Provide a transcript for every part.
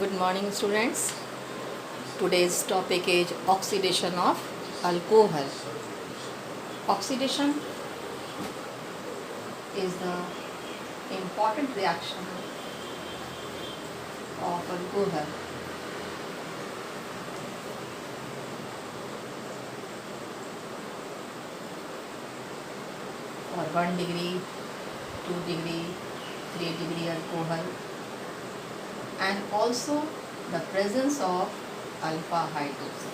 Good morning, students. Today's topic is oxidation of alcohol. Oxidation is the important reaction of alcohol. For 1 degree, 2 degree, 3 degree alcohol, and also the presence of alpha hydrogen.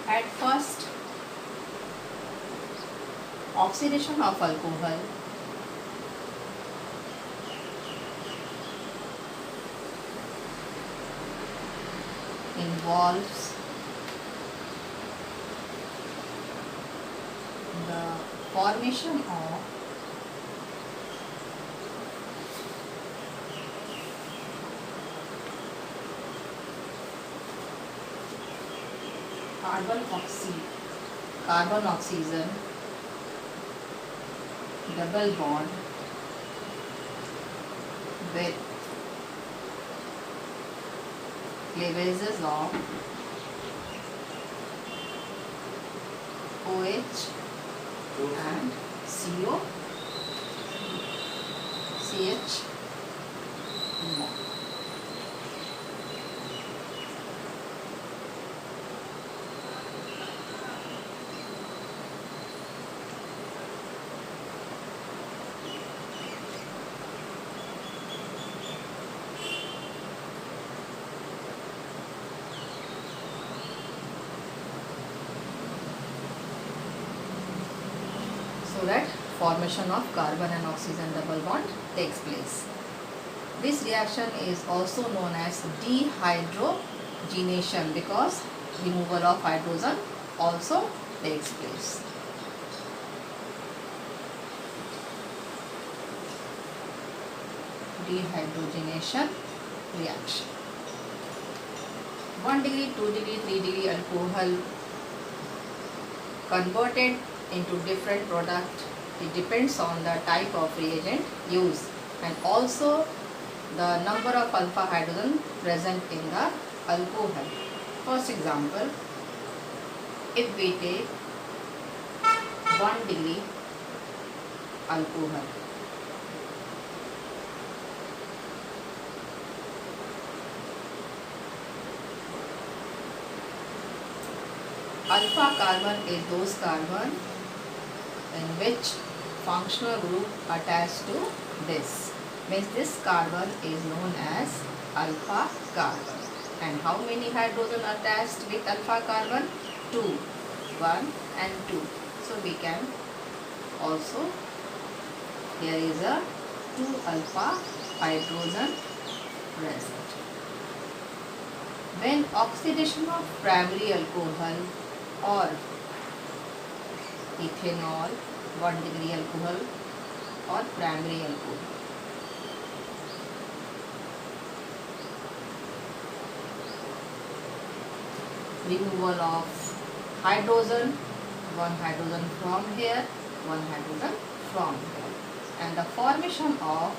At first, oxidation of alcohol involves the formation of carbon oxygen double bond with cleavages of OH and CO CH bond. So that formation of carbon and oxygen double bond takes place. This reaction is also known as dehydrogenation because removal of hydrogen also takes place. Dehydrogenation reaction. 1 degree, 2 degree, 3 degree alcohol converted into different product. It depends on the type of reagent used and also the number of alpha hydrogen present in the alcohol. First example, if we take 1 degree alcohol, alpha carbon is those carbon in which functional group attached to this. Means this carbon is known as alpha carbon. And how many hydrogen attached with alpha carbon? 2. 1 and 2. So we can also, here is a 2 alpha hydrogen present. When oxidation of primary alcohol or ethanol, 1 degree alcohol or primary alcohol, removal of hydrogen, 1 hydrogen from here, 1 hydrogen from here, and the formation of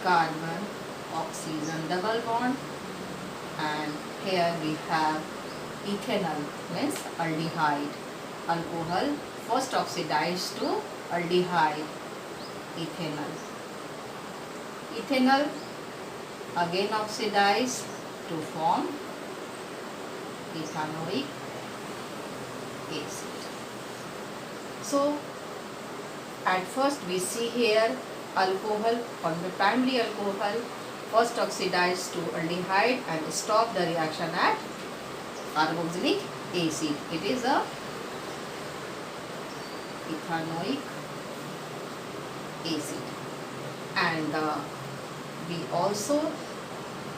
carbon oxygen double bond, and here we have ethanol means aldehyde. Alcohol first oxidized to aldehyde ethanol. Ethanol again oxidized to form ethanoic acid. So at first we see here alcohol on the primary alcohol first oxidized to aldehyde and stop the reaction at carboxylic acid. It is a ethanoic acid. And we also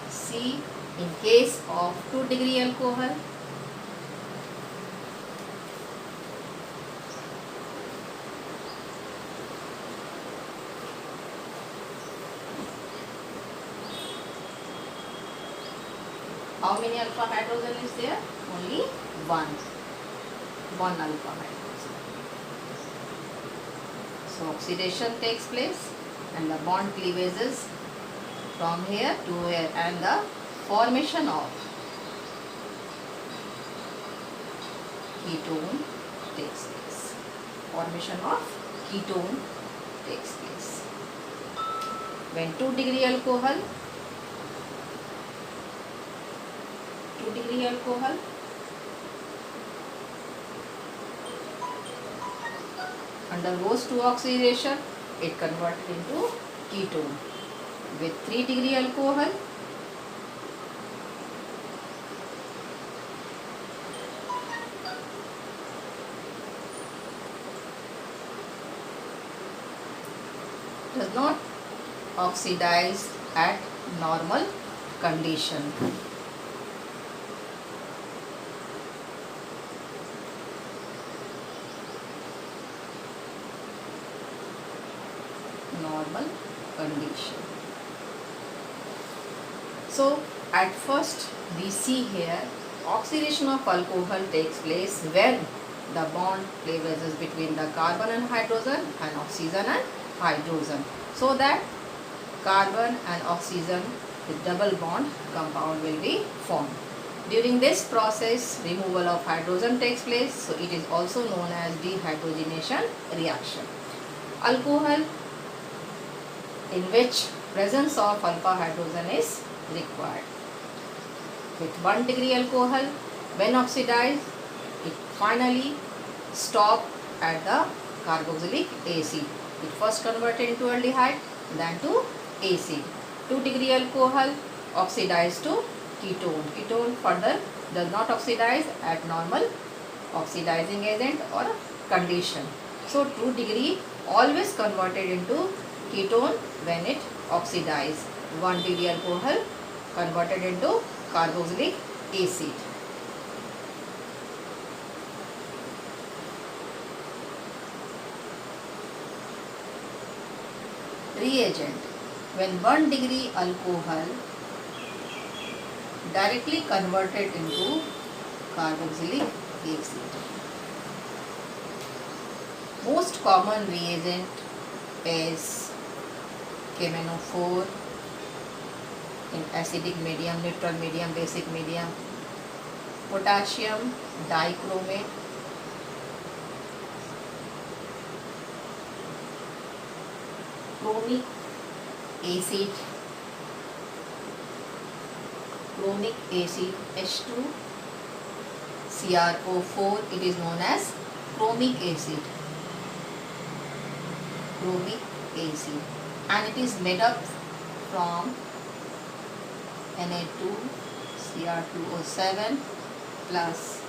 see in case of 2 degree alcohol, how many alpha hydrogen is there? Only one alpha hydrogen. So oxidation takes place and the bond cleavage is from here to here, and the formation of ketone takes place. Formation of ketone takes place. When 2 degree alcohol undergoes 2 oxidation, it converts into ketone. With 3 degree alcohol, does not oxidize at normal condition. Normal condition. So at first we see here oxidation of alcohol takes place when the bond cleavages between the carbon and hydrogen and oxygen and hydrogen, so that carbon and oxygen with double bond compound will be formed. During this process, removal of hydrogen takes place, so it is also known as dehydrogenation reaction. Alcohol in which presence of alpha hydrogen is required. With 1 degree alcohol, when oxidized, it finally stops at the carboxylic acid. It first converted into aldehyde, then to acid. 2 degree alcohol oxidized to ketone. Ketone further does not oxidize at normal oxidizing agent or condition. So 2 degree always converted into ketone when it oxidizes. 1 degree alcohol converted into carboxylic acid. Reagent. When 1 degree alcohol directly converted into carboxylic acid. Most common reagent is KMnO4 in acidic medium, neutral medium, basic medium, potassium dichromate, chromic acid H2, CrO4, it is known as chromic acid, and it is made up from Na2 Cr2O7 plus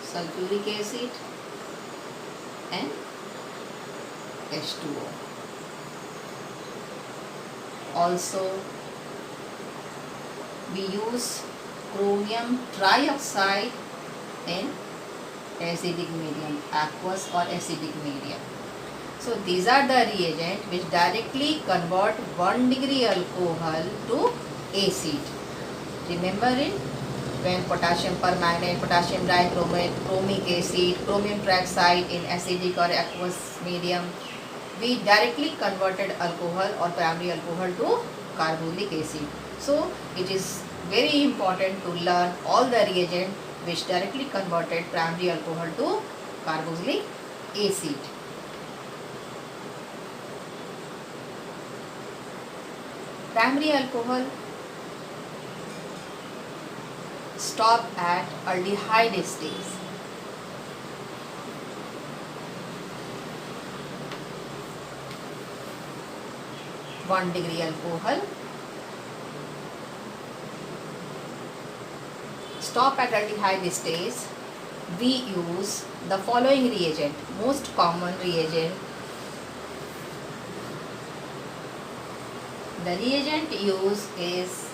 sulfuric acid and H2O. Also, we use chromium trioxide in acidic medium, aqueous or acidic medium. So these are the reagents which directly convert 1 degree alcohol to acid. Remember it? When potassium permanganate, potassium dichromate, chromic acid, chromium trioxide in acidic or aqueous medium, we directly converted alcohol or primary alcohol to carboxylic acid. So it is very important to learn all the reagents which directly converted primary alcohol to carboxylic acid. Primary alcohol stop at aldehyde stage. (1 degree alcohol stop at aldehyde stage. We use the following reagent, most common reagent. The reagent used is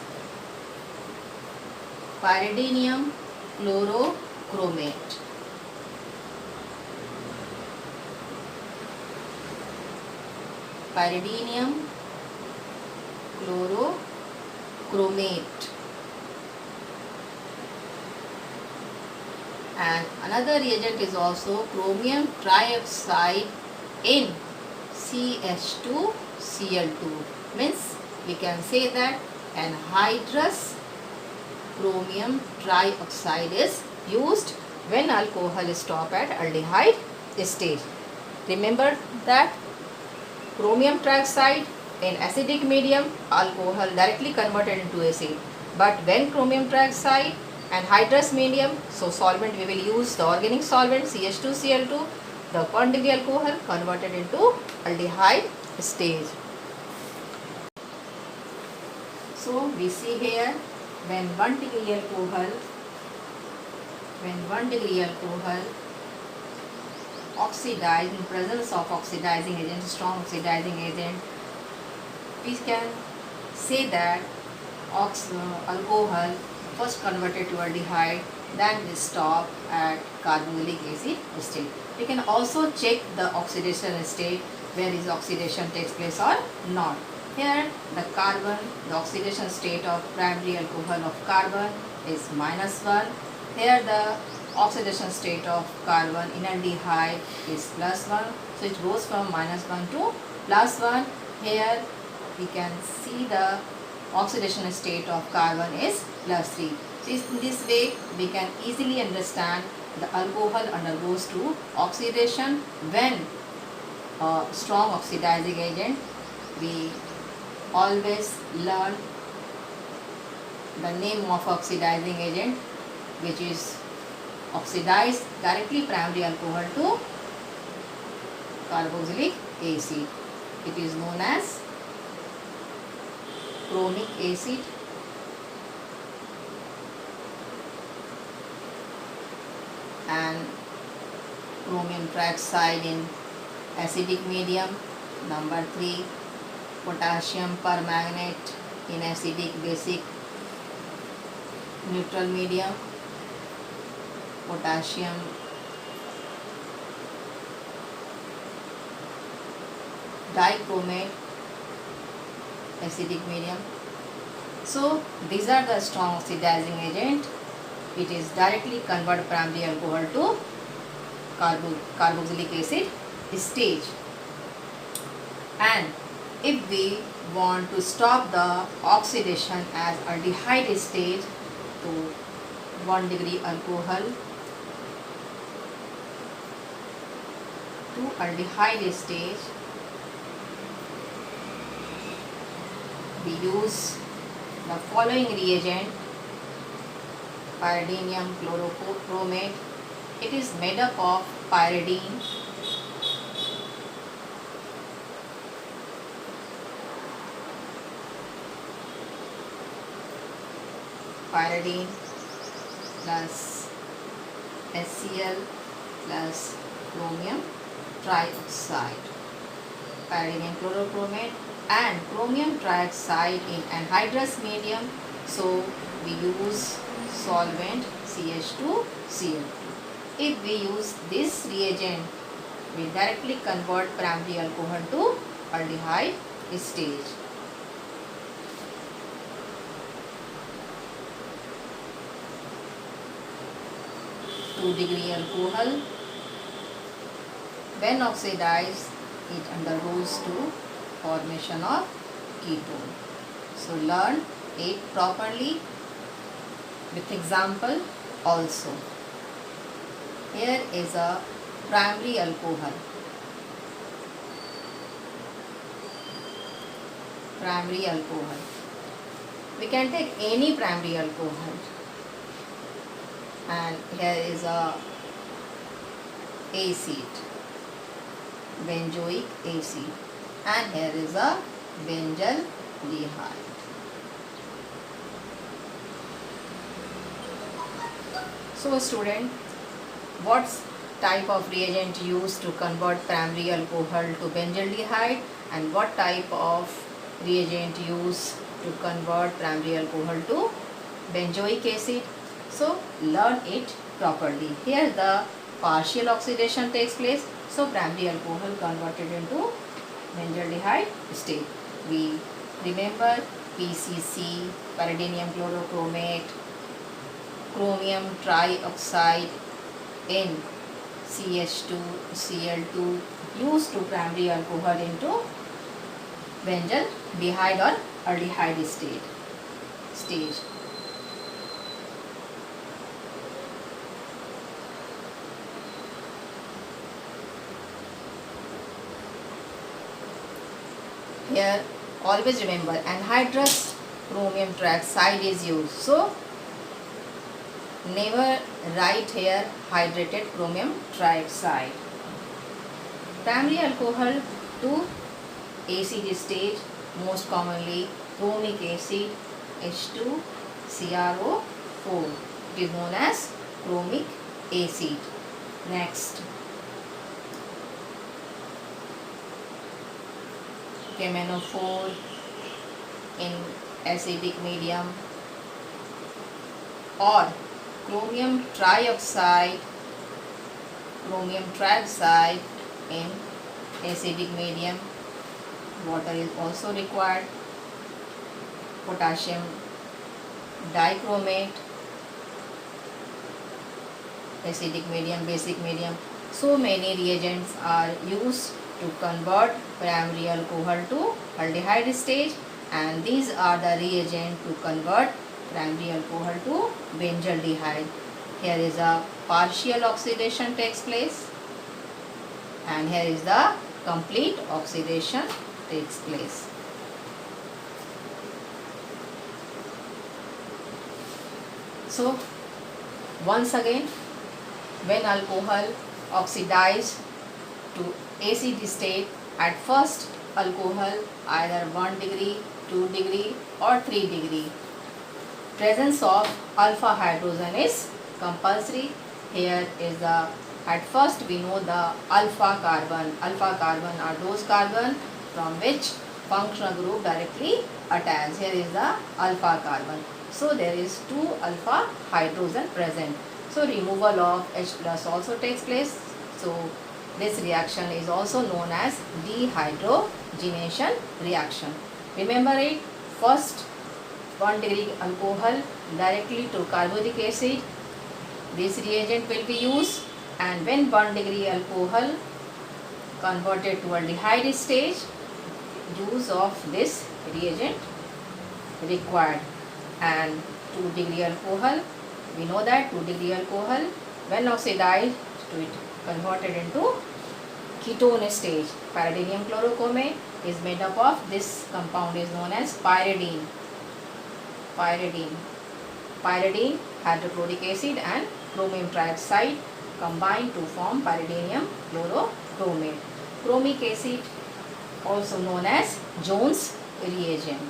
pyridinium chlorochromate. Pyridinium chlorochromate. And another reagent is also chromium trioxide in CH2Cl2. Means we can say that anhydrous chromium trioxide is used when alcohol stop at aldehyde stage. Remember that chromium trioxide in acidic medium, alcohol directly converted into acid. But when chromium trioxide and hydrous medium, so solvent we will use the organic solvent CH2Cl2, the 1 degree alcohol converted into aldehyde stage. So we see here when 1 degree alcohol oxidize in presence of oxidizing agent, strong oxidizing agent, we can say that alcohol first converted to aldehyde, then we stop at carboxylic acid state. We can also check the oxidation state, where is oxidation takes place or not. Here the carbon, the oxidation state of primary alcohol of carbon is -1. Here the oxidation state of carbon in aldehyde is +1. So it goes from -1 to +1. Here we can see the oxidation state of carbon is +3. So in this way we can easily understand the alcohol undergoes to oxidation when a strong oxidizing agent. We always learn the name of oxidizing agent, which is oxidized directly primary alcohol to carboxylic acid. It is known as chromic acid, and chromium trioxide in acidic medium. Number 3, potassium permanganate in acidic basic neutral medium. Potassium dichromate acidic medium. So these are the strong oxidizing agent. It is directly convert primary alcohol to carboxylic acid stage. And if we want to stop the oxidation as aldehyde stage to 1 degree alcohol to aldehyde stage, we use the following reagent: pyridinium chlorochromate. It is made up of pyridine, plus HCl plus chromium trioxide. Pyridinium chlorochromate and chromium trioxide in anhydrous medium. So we use solvent CH2Cl2. If we use this reagent, we directly convert primary alcohol to aldehyde stage. Degree alcohol, when oxidized, it undergoes to formation of ketone. So learn it properly with example also. Here is a primary alcohol. We can take any primary alcohol. And here is a acid, benzoic acid, and here is a benzaldehyde. So student, what type of reagent used to convert primary alcohol to benzaldehyde, and what type of reagent used to convert primary alcohol to benzoic acid? So learn it properly. Here the partial oxidation takes place. So primary alcohol converted into benzaldehyde state. We remember PCC, pyridinium chlorochromate, chromium trioxide in CH2, Cl2 used to primary alcohol into benzaldehyde or aldehyde stage. Here always remember anhydrous chromium trioxide is used. So never write here hydrated chromium trioxide. Primary alcohol to acid stage, most commonly chromic acid H2CrO4. It is known as chromic acid. Next, KMnO4 in acidic medium, or chromium trioxide in acidic medium. Water is also required. Potassium dichromate, acidic medium, basic medium. So many reagents are used to convert primary alcohol to aldehyde stage, and these are the reagents to convert primary alcohol to benzaldehyde. Here is a partial oxidation takes place, and here is the complete oxidation takes place. So once again, when alcohol oxidizes to acid state, at first alcohol either 1 degree, 2 degree or 3 degree. Presence of alpha hydrogen is compulsory. Here is the, at first we know the alpha carbon. Alpha carbon are those carbon from which functional group directly attached. Here is the alpha carbon. So there is 2 alpha hydrogen present. So removal of H plus also takes place. So this reaction is also known as dehydrogenation reaction. Remember it, first 1 degree alcohol directly to carbonic acid. This reagent will be used, and when 1 degree alcohol converted to aldehyde stage, use of this reagent required. And 2 degree alcohol, we know that 2 degree alcohol when oxidized to it converted into ketone stage. Pyridinium chlorochromate is made up of, this compound is known as pyridine, hydrochloric acid and chromium trioxide combine to form pyridinium chlorochromate. Chromic acid also known as Jones reagent.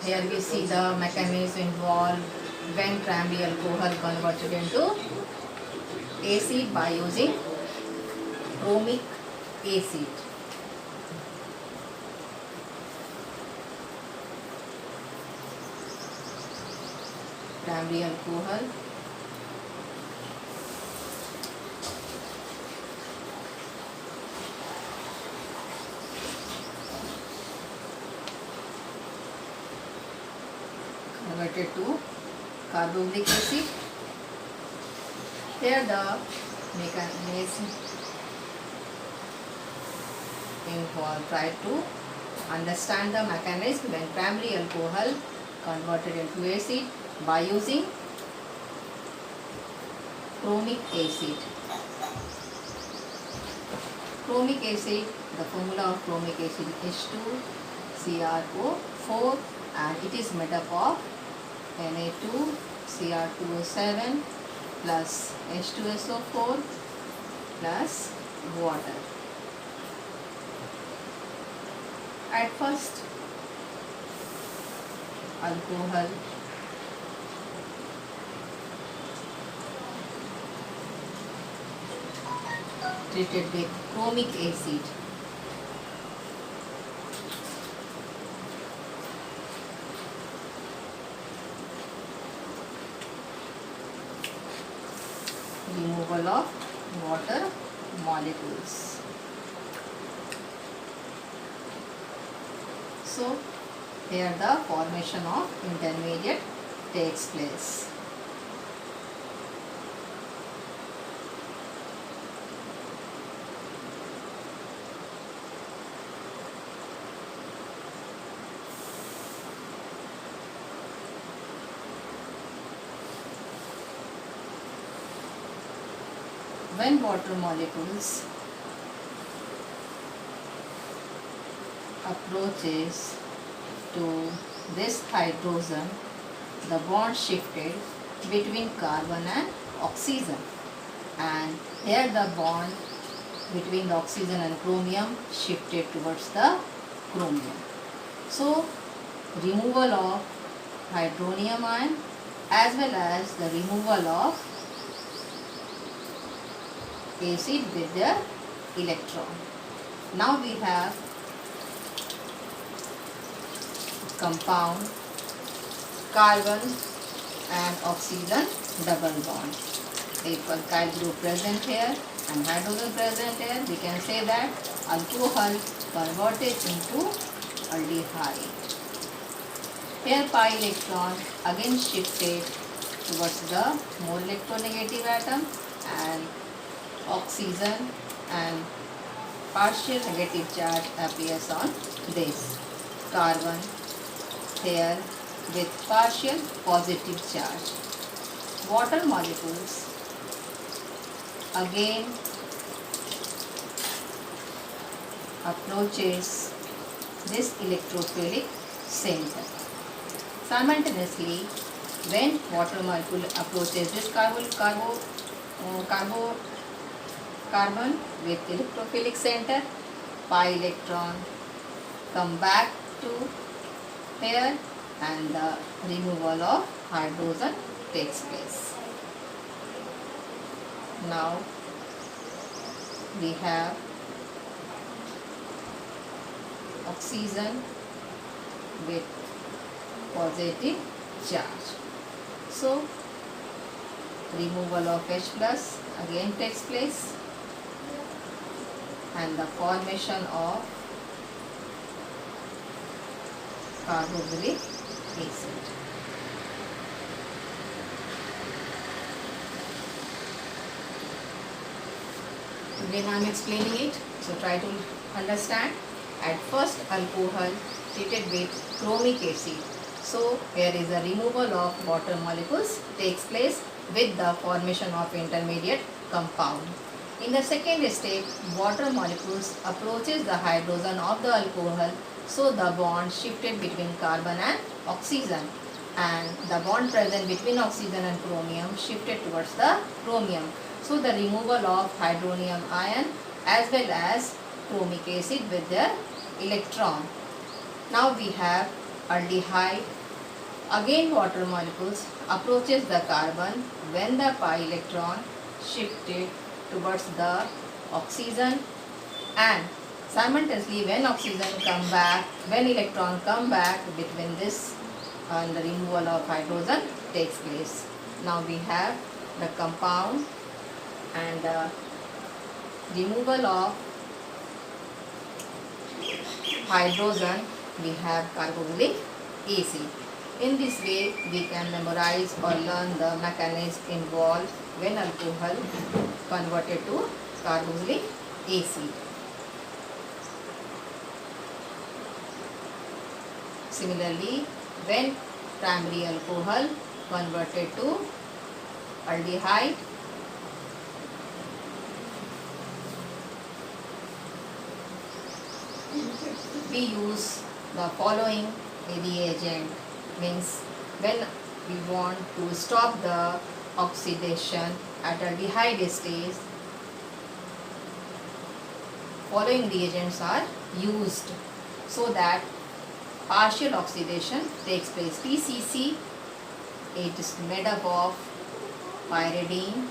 Here we see the mechanism involved when primary alcohol converted into acid by using chromic acid. Primary alcohol converted to carbonic acid. Here the mechanism involved. Try to understand the mechanism when primary alcohol converted into acid by using chromic acid. Chromic acid, the formula of chromic acid is H2CrO4, and it is made up of Na2Cr2O7 plus H2SO4 plus water. At first, alcohol treated with chromic acid. Removal of water molecules. So Here the formation of intermediate takes place. When water molecules approaches to this hydrogen, the bond shifted between carbon and oxygen, and here the bond between the oxygen and chromium shifted towards the chromium. So removal of hydronium ion as well as the removal of acid with their electron. Now we have compound carbon and oxygen double bond. If alkyl group present here and hydrogen present here, we can say that alcohol converted into aldehyde. Here pi electron again shifted towards the more electronegative atom, and oxygen and partial negative charge appears on this carbon here with partial positive charge. Water molecules again approaches this electrophilic center. Simultaneously, when water molecule approaches this carbon with electrophilic center, pi electron come back to here and the removal of hydrogen takes place. Now we have oxygen with positive charge. So removal of H plus again takes place and the formation of carboxylic acid. Again I am explaining it, so try to understand. At first alcohol treated with chromic acid. So here is a removal of water molecules takes place with the formation of intermediate compound. In the second step, water molecules approaches the hydrogen of the alcohol, so the bond shifted between carbon and oxygen, and the bond present between oxygen and chromium shifted towards the chromium. So the removal of hydronium ion as well as chromic acid with their electron. Now we have aldehyde. Again water molecules approaches the carbon when the pi electron shifted towards the oxygen, and simultaneously when electron come back between this and the removal of hydrogen takes place. Now we have the compound and the removal of hydrogen, we have carboxylic acid. In this way we can memorize or learn the mechanism involved when alcohol converted to carboxylic acid. Similarly, when primary alcohol converted to aldehyde, we use the following reagent. Means when we want to stop the oxidation at aldehyde stage, following reagents are used so that partial oxidation takes place. PCC, it is made up of pyridine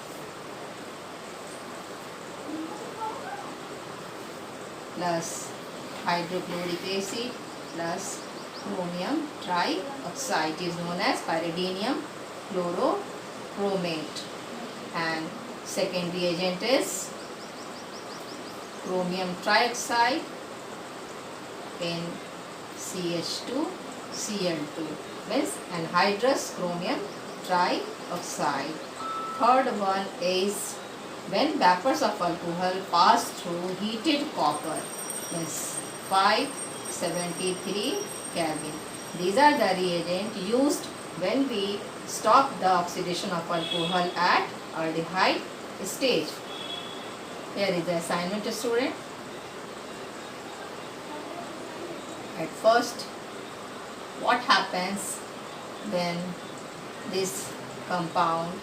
plus hydrochloric acid plus chromium trioxide, is known as pyridinium chlorochromate, and second reagent is chromium trioxide in CH2 Cl2 means anhydrous chromium trioxide. Third one is when vapors of alcohol pass through heated copper means 573 Kelvin. These are the reagents used when we stop the oxidation of alcohol at aldehyde stage. Here is the assignment, student. At first, what happens when this compound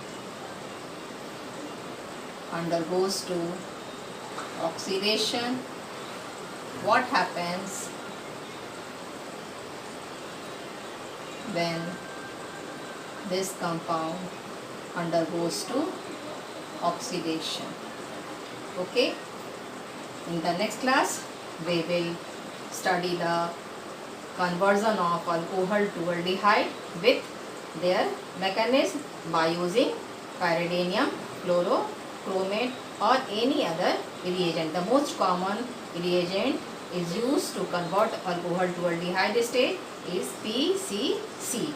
undergoes to oxidation? What happens when this compound undergoes to oxidation? Okay, in the next class we will study the conversion of alcohol to aldehyde with their mechanism by using pyridinium chlorochromate or any other reagent. The most common reagent is used to convert alcohol to aldehyde state is PCC.